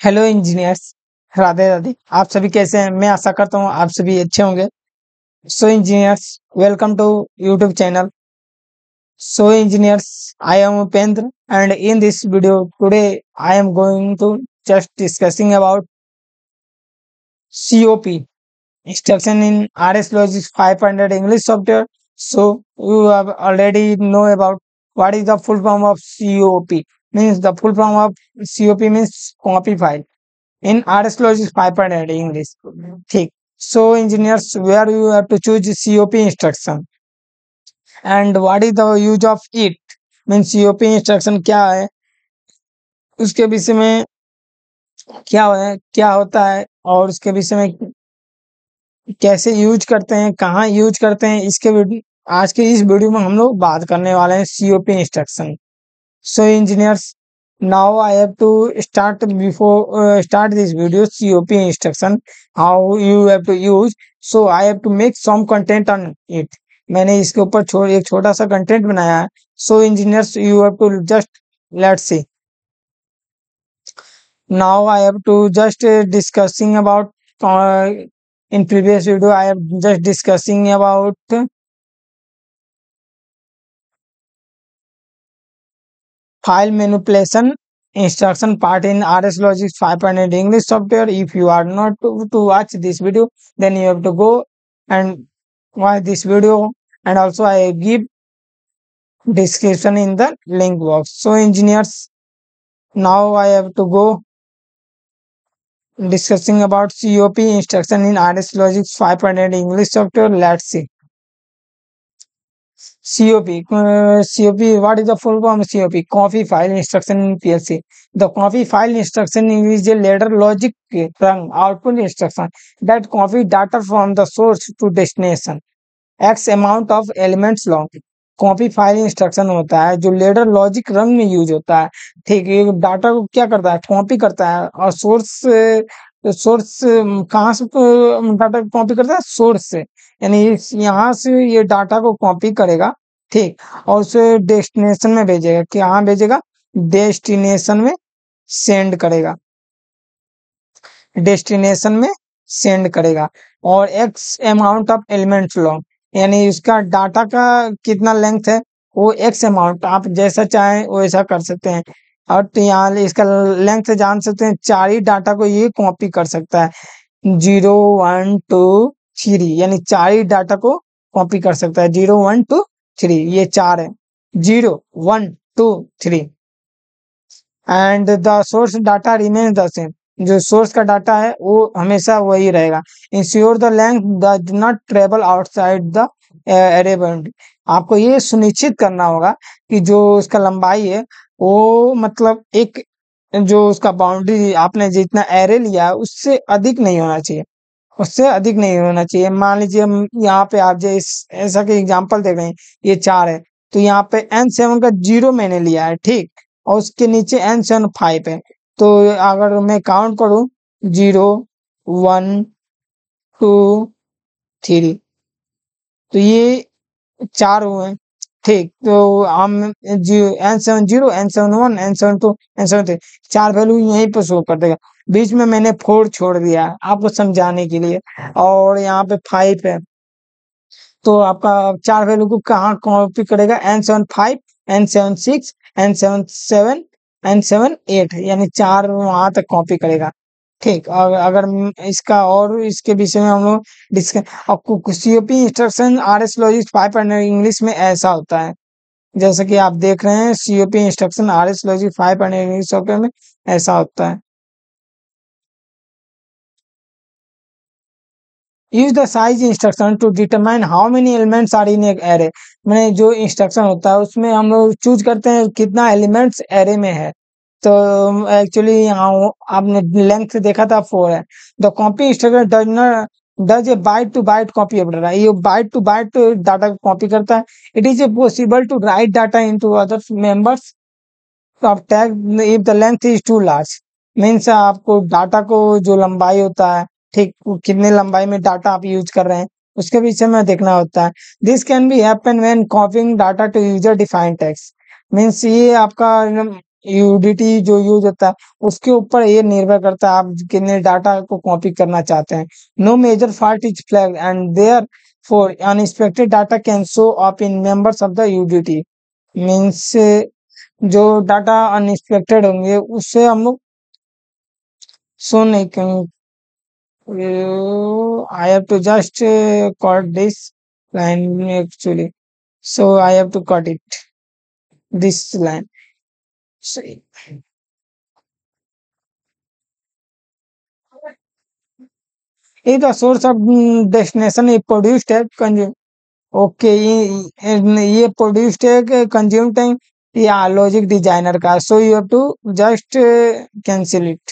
Hello engineers. Radhe Radhe. आप सभी कैसे हैं? मैं आशा करता हूँ आप सभी अच्छे होंगे। So engineers, welcome to YouTube channel. So engineers, I am Upendra, and in this video today I am going to just discussing about COP, instruction in RS Logic 500 English software. So you have already know about what is the full form of COP. Means the full form of COP means copy file in RS Logic 500 English. ठीक. So engineers, where you have to choose COP instruction and what is the use of it, means COP instruction क्या है, उसके विषय में क्या है, क्या होता है और उसके विषय में कैसे यूज करते हैं, कहाँ यूज करते हैं, इसके आज के इस वीडियो में हम लोग बात करने वाले हैं COP instruction. So engineers, now I have to start before start this video COP instruction how you have to use, so I have to make some content on it। मैंने इसके ऊपर एक छोटा सा कंटेंट बनाया है। सो engineers, you have to just let's see। Now I have to just discussing about in previous video I have just discussing about file manipulation instruction part in RS Logic 500 English software. If you are not to watch this video, then you have to go and watch this video, and also I give description in the link box. So engineers, now I have to go discussing about COP instruction in RS Logic 500 English software. Let's see. COP, what is the full form of COP? Copy file instruction in PLC. The copy file instruction is a ladder logic rung output instruction that copy data from the source to destination X amount of elements long। Copy file instruction होता है जो ladder logic रंग में use होता है। ठीक है, data को क्या करता है, कॉपी करता है, और सोर्स कहाँ से डाटा कॉपी करता है, सोर्स से, यानी यहाँ से ये डाटा को कॉपी करेगा। ठीक, और उसे डेस्टिनेशन में भेजेगा। कहाँ भेजेगा? डेस्टिनेशन में सेंड करेगा, डेस्टिनेशन में सेंड करेगा। और x amount of elements long, यानी उसका डाटा का कितना लेंथ है, वो एक्स अमाउंट, आप जैसा चाहें वैसा कर सकते हैं। और तो यहाँ इसका लेंथ जान सकते हैं, 4 ही डाटा को ये कॉपी कर सकता है, 0 1 2 3, यानी 4 ही डाटा को कॉपी कर सकता है। 0 1 2 3, ये 4 है, 0 1 2 3। And the source data remains the same, जो सोर्स का डाटा है वो हमेशा वही रहेगा। Ensure the length does not travel outside the array boundary, आपको ये सुनिश्चित करना होगा कि जो उसका लंबाई है वो मतलब एक जो उसका बाउंड्री आपने जितना एरे लिया है उससे अधिक नहीं होना चाहिए, उससे अधिक नहीं होना चाहिए। मान लीजिए हम यहाँ पे आप ऐसा कि एग्जांपल दे रहे हैं, ये 4 है, तो यहाँ पे N7 का 0 मैंने लिया है, ठीक, और उसके नीचे N7 5 है। तो अगर मैं काउंट करूं 0 1 2 3, तो ये 4 हुए, ठीक। तो हम N7 0 N7 1 N7 2 N7 3, 4 value यहीं पर शो कर देगा। बीच में मैंने 4 छोड़ दिया है आपको समझाने के लिए, और यहाँ पे 5 है, तो आपका 4 वैल्यू को कहाँ कॉपी करेगा? N7 5 N7 6 N7 7 N7 8, यानी 4 वहां तक कॉपी करेगा। ठीक, और अगर इसका और इसके विषय में हम लोग डिस्कस, आपको COP instruction RS logic 500 English में ऐसा होता है, जैसा कि आप देख रहे हैं COP instruction RS logic 500 English software में ऐसा होता है। Use the size instruction to determine how many elements are in array, मैंने जो इंस्ट्रक्शन होता है उसमें हम लोग चूज करते हैं कितना एलिमेंट्स एरे में है। तो एक्चुअली यहाँ आपने लेंथ देखा था 4 है। The copy instruction does a byte to byte copy of data, ये byte to byte data copy करता है। It is a possible to write data into other members of tag if the length is too large, means आपको data को जो लंबाई होता है, ठीक, कितने लंबाई में डाटा आप यूज कर रहे हैं उसके विषय में देखना होता है। This can be happen when copying data to user defined text, means ये आपका यूडीटी जो यूज होता है उसके ऊपर ये निर्भर करता है आप कितने डाटा को कॉपी करना चाहते हैं। No major fault is flagged and there for unexpected data can show up in members of the UDT. Means जो डाटा अनएक्सपेक्टेड होंगे उससे हम लोग शो नहीं करेंगे। I have to just cut this line actually. So I have to cut it, this line. So, the source of destination is produced at consume. Okay ये produced है consume time या logic designer का। So you have to just cancel it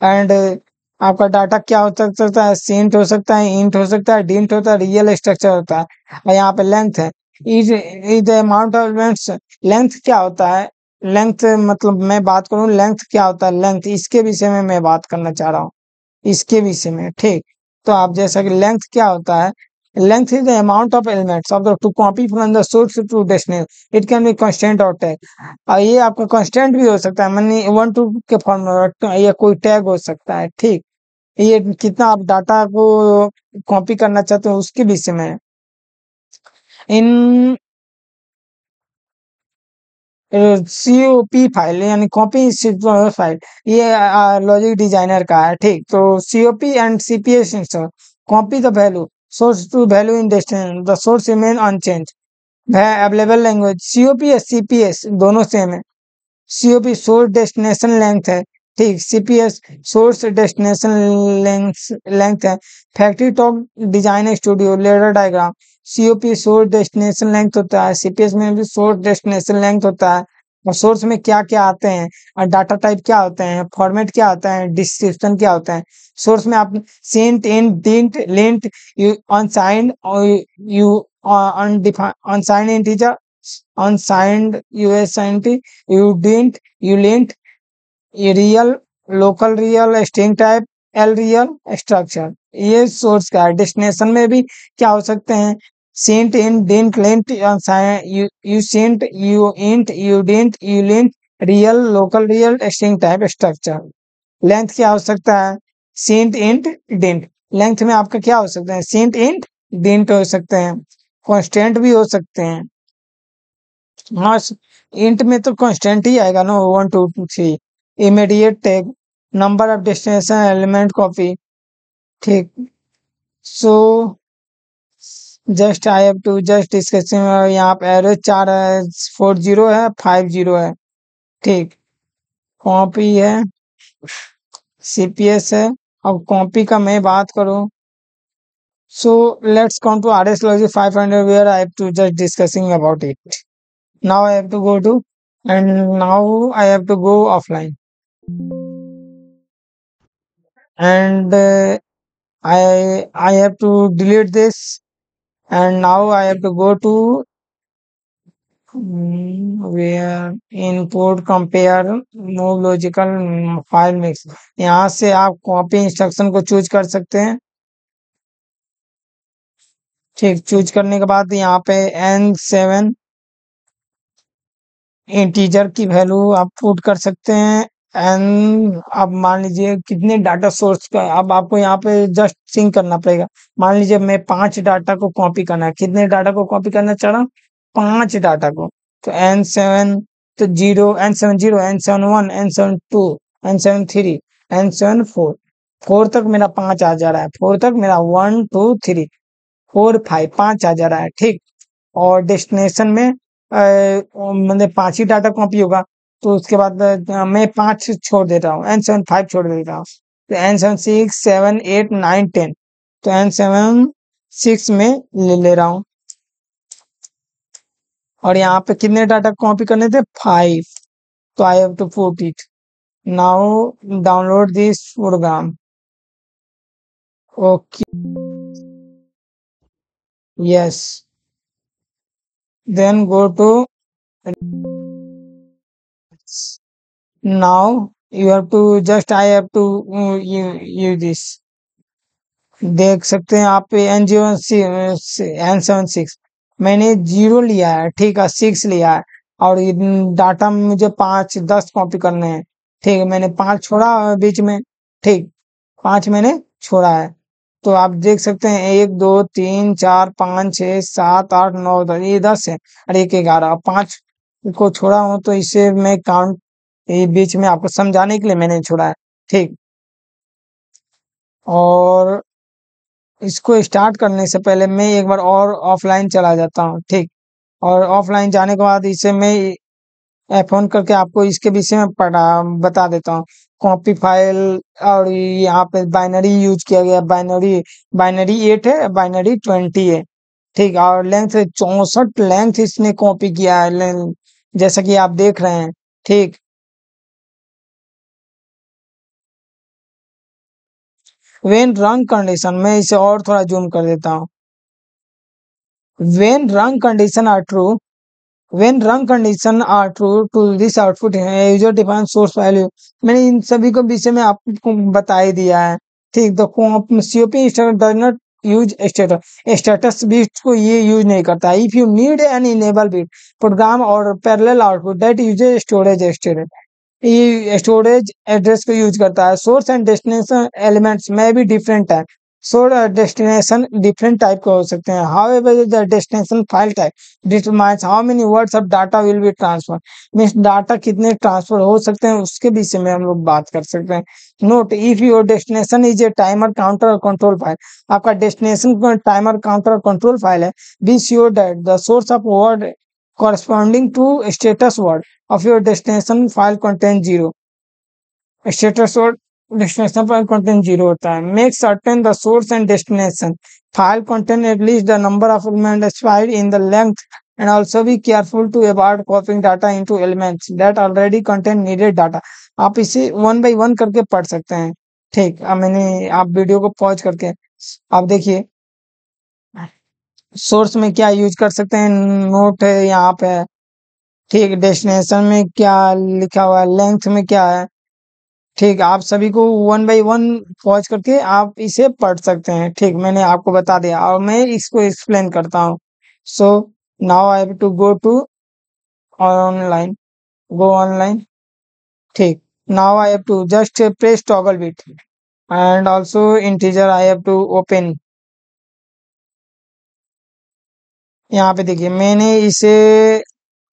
and आपका data क्या हो सकता है, Saint हो सकता है, इंट हो सकता है, डिंट होता है, रियल स्ट्रक्चर होता है। और यहाँ पे लेंथ है, is is the amount of events. Length क्या होता है, लेंथ मतलब मैं बात करूँ लेंथ क्या होता है, लेंथ इसके विषय में मैं बात करना चाह रहा हूँ, इसके विषय में। ठीक, तो आप जैसा कि लेंथ क्या होता है, length is the amount of elements of the to copy from the source to destination. It can be constant और टैग। और ये आपका कांस्टेंट भी हो सकता है, मानी 1 2 के फॉर्म या कोई टैग हो सकता है। ठीक, ये कितना आप डाटा को कॉपी करना चाहते हो उसके विषय में। इन सीओपी फाइल यानी कॉपी फाइल, ये लॉजिक डिजाइनर का है। ठीक, तो COP and CPS copy the value source to value in destination the source remain unchange. Available language COP या सीपीएस दोनों सेम है। सीओपी सोर्स डेस्टिनेशन लेंथ है। ठीक, सीपीएस सोर्स डेस्टिनेशन लेंथ है। Factory Talk Design Studio ladder diagram. COP source destination length होता है, CPS में भी सोर्स डेस्टिनेशन लेंथ होता है। और सोर्स में क्या क्या आते हैं और डाटा टाइप क्या होते हैं, फॉर्मेट क्या होता है, डिस्क्रिप्शन क्या होता है। सोर्स में आप SINT INT DINT length U unsigned और U undefined unsigned integer unsigned USINT, UDINT, ULINT, real, local real, string type, L real, structure। ये सोर्स का है। डेस्टिनेशन में भी क्या हो सकते हैं, SINT INT DINT LINT USINT UINT UDINT ULINT real local real string type structure. Length क्या हो सकता है, सेंट इंट डिंट। लेंथ में आपका क्या हो सकता है, सेंट इंट डिंट हो सकते हैं, कांस्टेंट भी हो सकते हैं। हाँ, इंट में तो कांस्टेंट ही आएगा ना, 1 2 3। Immediate tag, number of destination element copy. ठीक, so just I have to just discussing. यहाँ पे एवरेज 4 है, 4 0 है, 5 0 है। ठीक, कॉपी है, सीपीएस है। अब कॉपी का मैं बात करूं, so let's come to RS Logic 500 where I have to just discussing about it. Now I have to go to and now I have to go offline and I have to delete this and now I have to go to where input compare move logical file mix। यहाँ से आप copy instruction को choose कर सकते हैं। ठीक, choose करने के बाद यहाँ पे N7 इंटीजर की वैल्यू आप पुट कर सकते हैं। एन अब मान लीजिए कितने डाटा सोर्स का, अब आपको यहाँ पे जस्ट सिंक करना पड़ेगा। मान लीजिए मैं 5 डाटा को कॉपी करना है, कितने डाटा को कॉपी करना चाह रहा हूँ, 5 डाटा को। तो N7 तो 0, N7 0, N7 1, N7 2, N7 3, N7 4। 4 तक मेरा 5 आ जा रहा है, 4 तक मेरा 1 2 3 4 5 5 आ जा रहा है। ठीक, और डेस्टिनेशन में मतलब 5 ही डाटा कॉपी होगा। तो उसके बाद मैं 5 छोड़ देता हूँ, N7 5 छोड़ देता हूँ। तो N7 6 7 8 9 10, तो N7 6 में ले रहा हूँ। और यहाँ पे कितने डाटा कॉपी करने थे, 5। तो I have to put it now, download this program. Okay, yes, then go to, now you have to just I have to use this। देख सकते हैं आप N7 6 मैंने 0 लिया है, ठीक है, 6 लिया है। और डाटा मुझे 5-10 कॉपी करने हैं। ठीक है, मैंने 5 छोड़ा बीच में। ठीक, 5 मैंने छोड़ा है। तो आप देख सकते हैं 1 2 3 4 5 6 7 8 9 10, ये 10 है और 1 11, 5 को छोड़ा हूँ, तो इसे मैं काउंट ये बीच में आपको समझाने के लिए मैंने छोड़ा है। ठीक, और इसको स्टार्ट करने से पहले मैं एक बार और ऑफलाइन चला जाता हूँ। ठीक, और ऑफलाइन जाने के बाद इसे मैं फोन करके आपको इसके विषय में बता देता हूँ। कॉपी फाइल, और यहाँ पे बाइनरी यूज किया गया। बाइनरी बाइनरी 8 है, बाइनरी 20 है। ठीक, और लेंथ 64 लेंथ इसने कॉपी किया है, जैसा कि आप देख रहे हैं। ठीक, वेन रंग कंडीशन, मैं इसे और थोड़ा जूम कर देता हूँ। When run condition are true, when run condition are true to this output user defined source value, मैंने इन सभी को विषय में आपको बता ही दिया है। ठीक, तो COP does not use status bit को ये यूज नहीं करता। If you need an enable bit program और parallel output that uses storage ये स्टोरेज एड्रेस को यूज करता है। सोर्स एंड डेस्टिनेशन एलिमेंट्स में भी डिफरेंट है। सोर्स और डेस्टिनेशन डिफरेंट टाइप के हो सकते हैं। However the destination file type determines how many words of data will be transfer, means data कितने ट्रांसफर हो सकते हैं उसके विषय में हम लोग बात कर सकते हैं। Note, if your destination is a timer counter और कंट्रोल फाइल, आपका डेस्टिनेशन टाइमर काउंटर और कंट्रोल फाइल है, be sure that the source of word corresponding to status word of your destination file contains 0. Status word destination file contains 0 होता है। Make certain the source and destination file contain at least the number of elements specified in the length, and also be careful to avoid copying data into elements that already contain needed data. आप इसे 1 by 1 करके पढ़ सकते हैं। ठीक, अब मैंने आप वीडियो को पॉज करके आप देखिए सोर्स में क्या यूज कर सकते हैं। नोट है यहाँ पे। ठीक, डेस्टिनेशन में क्या लिखा हुआ है, लेंथ में क्या है। ठीक, आप सभी को 1 by 1 पॉज करके आप इसे पढ़ सकते हैं। ठीक, मैंने आपको बता दिया और मैं इसको एक्सप्लेन करता हूँ। So now I have to go to online, go online. ठीक, now I have to just press toggle bit and also integer I have to open. यहाँ पे देखिए मैंने इसे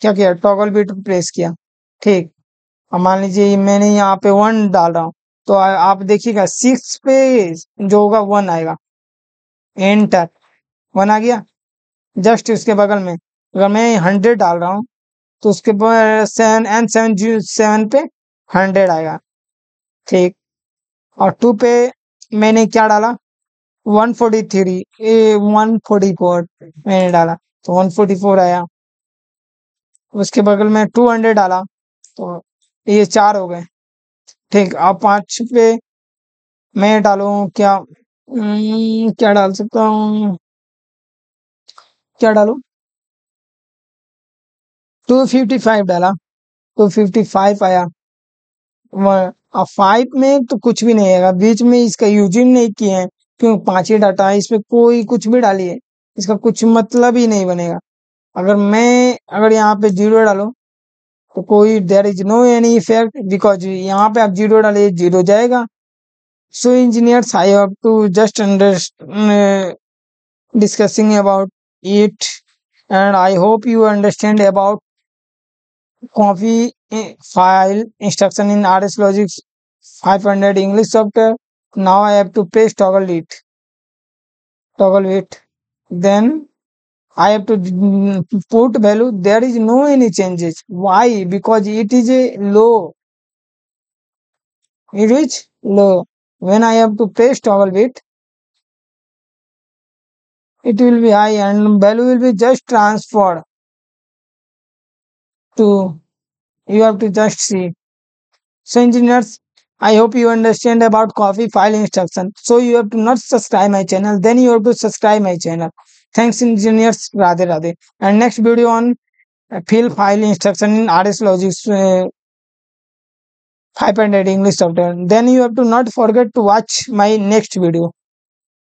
क्या किया, टॉगल बिट प्रेस किया। ठीक, अब मान लीजिए मैंने यहाँ पे 1 डाल रहा हूँ, तो आप देखिएगा 6 पे जो होगा 1 आएगा। एंटर, 1 आ गया। जस्ट उसके बगल में अगर मैं 100 डाल रहा हूँ, तो उसके बाद 7 पे 100 आएगा। ठीक, और 2 पे मैंने क्या डाला, 143 144 मैंने डाला, तो 144 आया। उसके बगल में 200 डाला, तो ये 4 हो गए। ठीक, अब 5 पे मैं डालूं क्या, क्या डाल सकता हूँ, क्या डालूं, 255 डाला, 255 आया। अब 5 में तो कुछ भी नहीं आएगा, बीच में इसका यूजिंग नहीं किए हैं, क्यों 5 ही डाटा है, इसमें कोई कुछ भी डालिए इसका कुछ मतलब ही नहीं बनेगा। अगर यहाँ पे 0 डालो, तो कोई there is no any effect, because यहाँ पे आप 0 डालिए 0 जाएगा। So engineers, I have to just discussing about it, and I hope you understand about copy file instruction in RS Logic 500 English software. Now I have to press toggle it. Then I have to put value. There is no any changes. Why? Because it is a low. It is low. When I have to press toggle it will be high and value will be just transferred to, you have to just see. So engineers, I hope you understand about copy file instruction. So you have to not subscribe my channel, then you have to subscribe my channel. Thanks engineers, Radhe Radhe. And next video on fill file instruction in RS Logic 500 English software. Then you have to not forget to watch my next video.